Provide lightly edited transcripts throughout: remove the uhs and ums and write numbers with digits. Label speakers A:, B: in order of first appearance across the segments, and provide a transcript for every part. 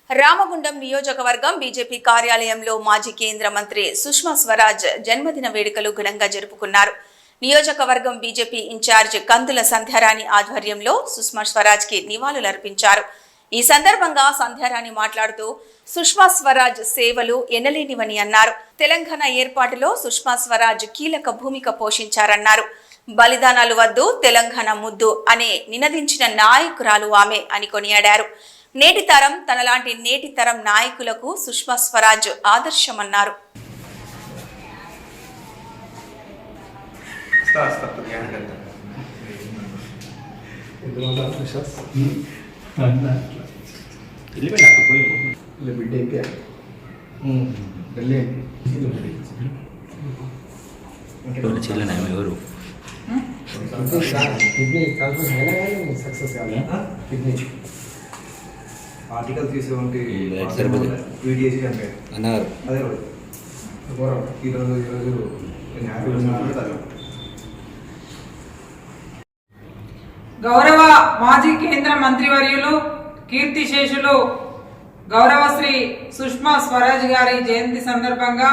A: రామగుండం నియోజకవర్గం బీజేపీ కార్యాలయంలో మాజీ కేంద్ర మంత్రి సుష్మా స్వరాజ్ జన్మదిన వేడుకలు ఘనంగా జరుపుకున్నారు. నియోజకవర్గం బీజేపీ ఇన్ఛార్జ్ కందుల సంధ్యారాణి ఆధ్వర్యంలో సుష్మా స్వరాజ్కి నివాళులర్పించారు. ఈ సందర్భంగా సంధ్యారాణి మాట్లాడుతూ సుష్మా స్వరాజ్ సేవలు ఎనలేనివని అన్నారు. తెలంగాణ ఏర్పాటులో సుష్మా స్వరాజ్ కీలక భూమిక పోషించారన్నారు. బలిదానాలు వద్దు తెలంగాణ ముద్దు అనే నినదించిన నాయకురాలు ఆమె అని కొనియాడారు. నేటి తరం తనలాంటి నేటి తరం నాయకులకు సుష్మా స్వరాజ్ ఆదర్శమన్నారు.
B: ఆర్టికల్ తీసుకుంటే ట్వీట్ చేసి అన్నారు. అదే ఈరోజు
C: గౌరవ మాజీ కేంద్ర మంత్రివర్యులు కీర్తిశేషులు గౌరవశ్రీ సుష్మా స్వరాజ్ గారి జయంతి సందర్భంగా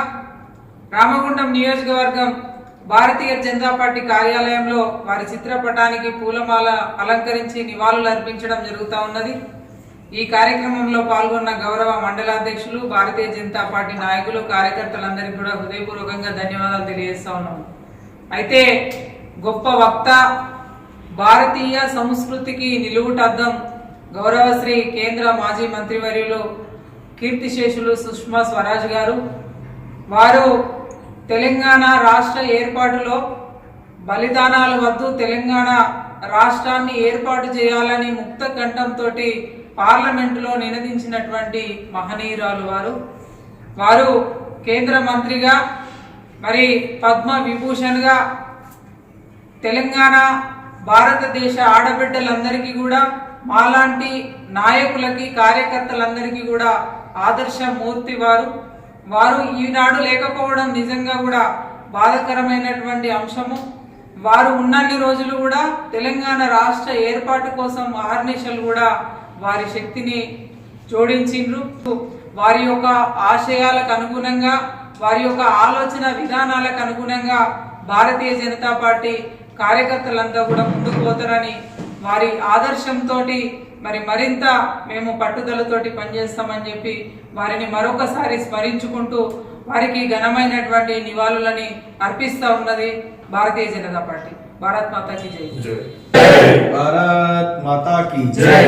C: రామగుండం నియోజకవర్గం భారతీయ జనతా పార్టీ కార్యాలయంలో వారి చిత్రపటానికి పూలమాల అలంకరించి నివాళులు అర్పించడం జరుగుతూ ఉన్నది. ఈ కార్యక్రమంలో పాల్గొన్న గౌరవ మండలాధ్యక్షులు, భారతీయ జనతా పార్టీ నాయకులు, కార్యకర్తలందరికీ కూడా హృదయపూర్వకంగా ధన్యవాదాలు తెలియజేస్తా ఉన్నాం. అయితే గొప్ప వక్త, భారతీయ సంస్కృతికి నిలువుటద్దం గౌరవశ్రీ కేంద్ర మాజీ మంత్రివర్యులు కీర్తిశేషులు సుష్మా స్వరాజ్ గారు, వారు తెలంగాణ రాష్ట్ర ఏర్పాటులో బలిదానాలు వద్దు తెలంగాణ రాష్ట్రాన్ని ఏర్పాటు చేయాలని ముక్త కంఠంతో పార్లమెంటులో నినదించినటువంటి మహనీయురాలు వారు కేంద్ర మంత్రిగా, మరి పద్మ విభూషణ్గా తెలంగాణ భారతదేశ ఆడబిడ్డలందరికీ కూడా, మాలాంటి నాయకులకి, కార్యకర్తలందరికీ కూడా ఆదర్శమూర్తి వారు ఈనాడు లేకపోవడం నిజంగా కూడా బాధాకరమైనటువంటి అంశము. వారు ఉన్నన్ని రోజులు కూడా తెలంగాణ రాష్ట్ర ఏర్పాటు కోసం అహర్నిశలు కూడా వారి శక్తిని జోడించిండ్రు. వారి యొక్క ఆశయాలకు అనుగుణంగా, వారి యొక్క ఆలోచన విధానాలకు అనుగుణంగా భారతీయ జనతా పార్టీ కార్యకర్తలంతా కూడా ముందుకు పోతారని వారి ఆదర్శంతో మరి మరింత మేము పట్టుదలతోటి పనిచేస్తామని చెప్పి వారిని మరొకసారి స్మరించుకుంటూ వారికి ఘనమైనటువంటి నివాళులని అర్పిస్తా ఉన్నది భారతీయ జనతా పార్టీ. భారత్ మాతా కీ జై.
B: భారత్ మాతా కీ జై.